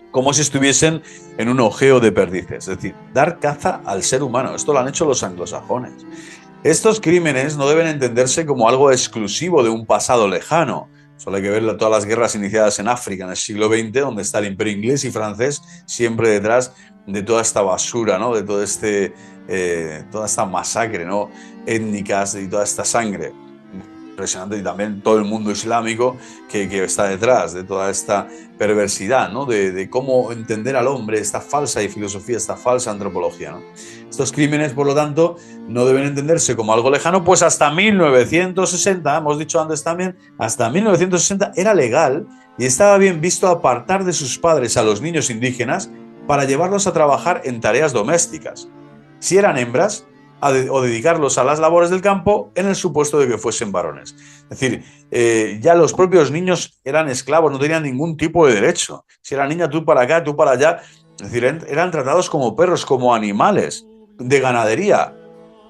como si estuviesen en un ojeo de perdices. Es decir, dar caza al ser humano. Esto lo han hecho los anglosajones. Estos crímenes no deben entenderse como algo exclusivo de un pasado lejano. Solo hay que ver todas las guerras iniciadas en África en el siglo XX, donde está el imperio inglés y francés siempre detrás de toda esta basura, ¿no? De todo toda esta masacre, ¿no? Étnicas y toda esta sangre. Impresionante. Y también todo el mundo islámico que está detrás de toda esta perversidad, ¿no? De cómo entender al hombre, esta falsa filosofía, esta falsa antropología, ¿no? Estos crímenes, por lo tanto, no deben entenderse como algo lejano, pues hasta 1960, hemos dicho antes también, hasta 1960 era legal y estaba bien visto apartar de sus padres a los niños indígenas para llevarlos a trabajar en tareas domésticas. Si eran hembras, o dedicarlos a las labores del campo en el supuesto de que fuesen varones. Es decir, ya los propios niños eran esclavos, no tenían ningún tipo de derecho. Si era niña, tú para acá, tú para allá. Es decir, eran tratados como perros, como animales de ganadería.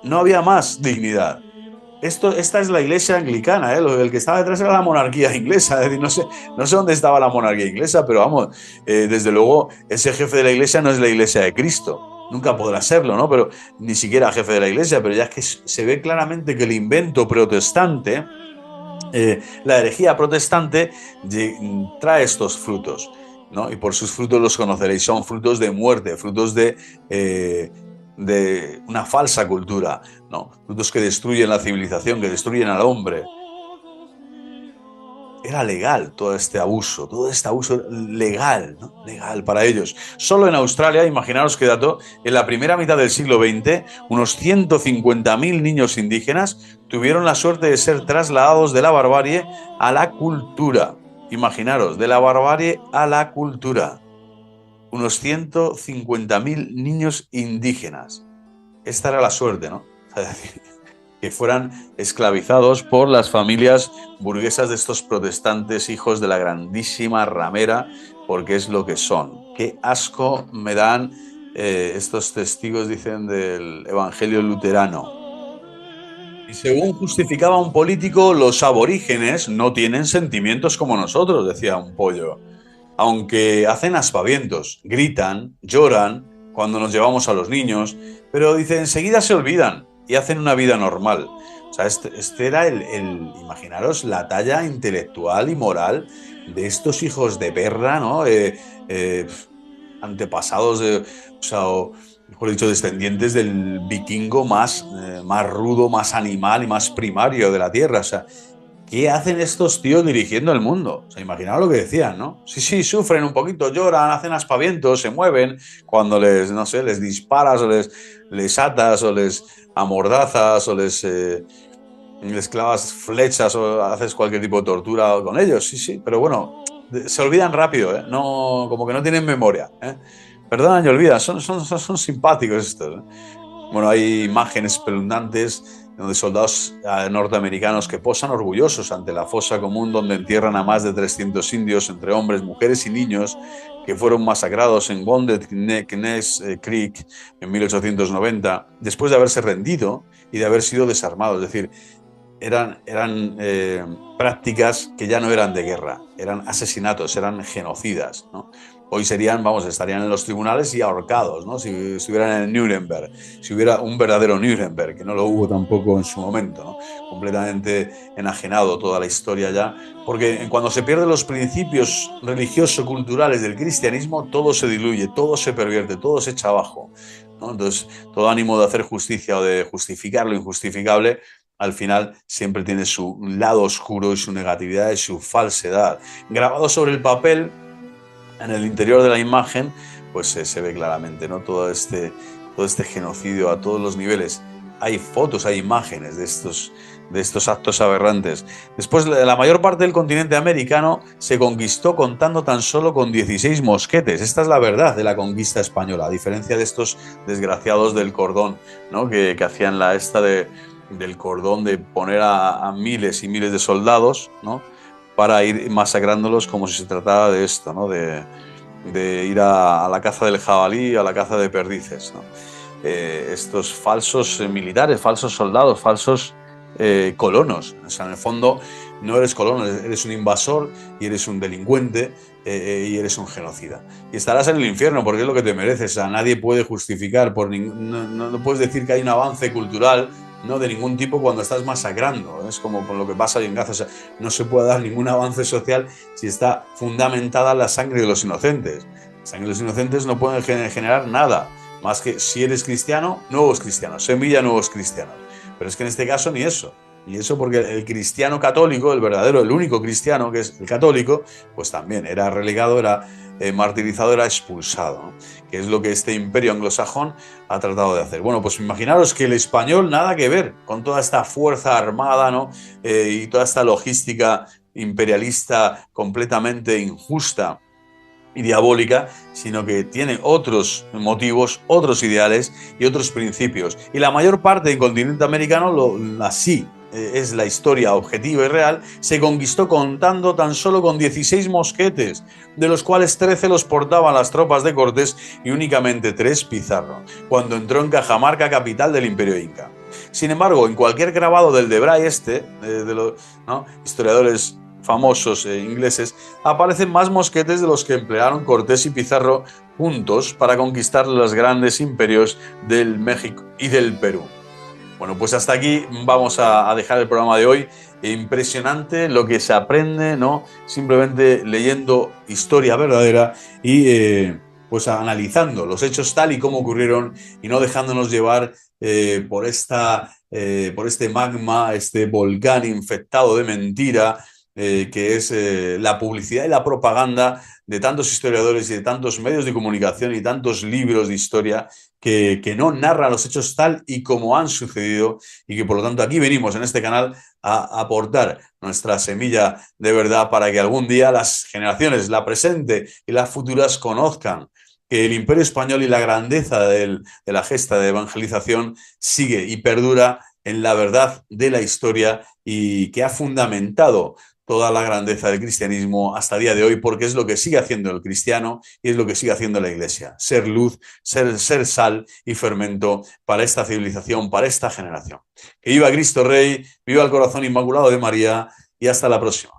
No había más dignidad. Esta es la iglesia anglicana, el que estaba detrás era la monarquía inglesa. Es decir, no sé dónde estaba la monarquía inglesa, pero vamos, desde luego ese jefe de la iglesia no es la iglesia de Cristo. Nunca podrá serlo, ¿no? Pero ni siquiera jefe de la iglesia, pero ya es que se ve claramente que el invento protestante, la herejía protestante, trae estos frutos, ¿no? Y por sus frutos los conoceréis. Son frutos de muerte, frutos de una falsa cultura, ¿no? Frutos que destruyen la civilización, que destruyen al hombre. Era legal todo este abuso legal, ¿no? Legal para ellos. Solo en Australia, imaginaros qué dato, en la primera mitad del siglo XX, unos 150.000 niños indígenas tuvieron la suerte de ser trasladados de la barbarie a la cultura. Imaginaros, de la barbarie a la cultura. Unos 150.000 niños indígenas. Esta era la suerte, ¿no? Es decir, que fueran esclavizados por las familias burguesas de estos protestantes, hijos de la grandísima ramera, porque es lo que son. Qué asco me dan estos testigos, dicen, del evangelio luterano. Y según justificaba un político, los aborígenes no tienen sentimientos como nosotros, decía un pollo. Aunque hacen aspavientos, gritan, lloran cuando nos llevamos a los niños, pero dice, enseguida se olvidan y hacen una vida normal. O sea, este era imaginaros la talla intelectual y moral de estos hijos de perra, ¿no? Antepasados o mejor dicho, descendientes del vikingo más rudo, más animal y más primario de la tierra. O sea, ¿qué hacen estos tíos dirigiendo el mundo? O sea, imaginaos lo que decían, ¿no? Sí, sufren un poquito, lloran, hacen aspavientos, se mueven cuando les disparas o les atas o les amordazas o les clavas flechas o haces cualquier tipo de tortura con ellos. Sí, pero bueno, se olvidan rápido, ¿eh? No, como que no tienen memoria, ¿eh? Perdonan y olvidan, son simpáticos estos, ¿eh? Bueno, hay imágenes espeluznantes de soldados norteamericanos que posan orgullosos ante la fosa común donde entierran a más de 300 indios, entre hombres, mujeres y niños, que fueron masacrados en Wounded Kness Creek en 1890, después de haberse rendido y de haber sido desarmados. Es decir, eran prácticas que ya no eran de guerra, eran asesinatos, eran genocidas, ¿no? Hoy serían, vamos, estarían en los tribunales y ahorcados, ¿no? Si estuvieran en Nuremberg, si hubiera un verdadero Nuremberg, que no lo hubo tampoco en su momento, ¿no? Completamente enajenado toda la historia ya, porque cuando se pierden los principios religioso-culturales del cristianismo, todo se diluye, todo se pervierte, todo se echa abajo, ¿no? Entonces, todo ánimo de hacer justicia o de justificar lo injustificable al final siempre tiene su lado oscuro y su negatividad y su falsedad. Grabado sobre el papel, en el interior de la imagen, pues se ve claramente, ¿no? Todo este genocidio a todos los niveles. Hay fotos, hay imágenes de estos actos aberrantes. Después, la mayor parte del continente americano se conquistó contando tan solo con 16 mosquetes. Esta es la verdad de la conquista española, a diferencia de estos desgraciados del cordón, ¿no? Que hacían del cordón de poner a miles y miles de soldados, ¿no? Para ir masacrándolos como si se tratara de esto, ¿no? De ir a la caza del jabalí, a la caza de perdices, ¿no? Estos falsos militares, falsos soldados, falsos colonos. O sea, en el fondo no eres colono, eres un invasor y eres un delincuente y eres un genocida. Y estarás en el infierno porque es lo que te mereces. O sea, nadie puede justificar, no puedes decir que hay un avance cultural, no de ningún tipo cuando estás masacrando. Es como con lo que pasa hoy en Gaza. O sea, no se puede dar ningún avance social si está fundamentada la sangre de los inocentes. La sangre de los inocentes no pueden generar nada, más que si eres cristiano, nuevos cristianos, semilla nuevos cristianos. Pero es que en este caso ni eso. Y eso porque el cristiano católico, el verdadero, el único cristiano, que es el católico, pues también era relegado, era martirizado, era expulsado, ¿no? Que es lo que este imperio anglosajón ha tratado de hacer. Bueno, pues imaginaros que el español nada que ver con toda esta fuerza armada, ¿no? Y toda esta logística imperialista completamente injusta y diabólica, sino que tiene otros motivos, otros ideales y otros principios. Y la mayor parte del continente americano, así es la historia objetiva y real, se conquistó contando tan solo con 16 mosquetes, de los cuales 13 los portaban las tropas de Cortés y únicamente 3 Pizarro, cuando entró en Cajamarca, capital del Imperio Inca. Sin embargo, en cualquier grabado del Debray de los, ¿no?, historiadores famosos ingleses, aparecen más mosquetes de los que emplearon Cortés y Pizarro juntos para conquistar los grandes imperios del México y del Perú. Bueno, pues hasta aquí vamos a dejar el programa de hoy. Impresionante lo que se aprende, ¿no? Simplemente leyendo historia verdadera y pues analizando los hechos tal y como ocurrieron y no dejándonos llevar por este magma, este volcán infectado de mentira, que es la publicidad y la propaganda de tantos historiadores y de tantos medios de comunicación y tantos libros de historia que no narran los hechos tal y como han sucedido, y que por lo tanto aquí venimos en este canal a aportar nuestra semilla de verdad para que algún día las generaciones, la presente y las futuras, conozcan que el Imperio Español y la grandeza de la gesta de evangelización sigue y perdura en la verdad de la historia y que ha fundamentado toda la grandeza del cristianismo hasta el día de hoy, porque es lo que sigue haciendo el cristiano y es lo que sigue haciendo la Iglesia: ser luz, ser sal y fermento para esta civilización, para esta generación. Que viva Cristo Rey, viva el corazón inmaculado de María, y hasta la próxima.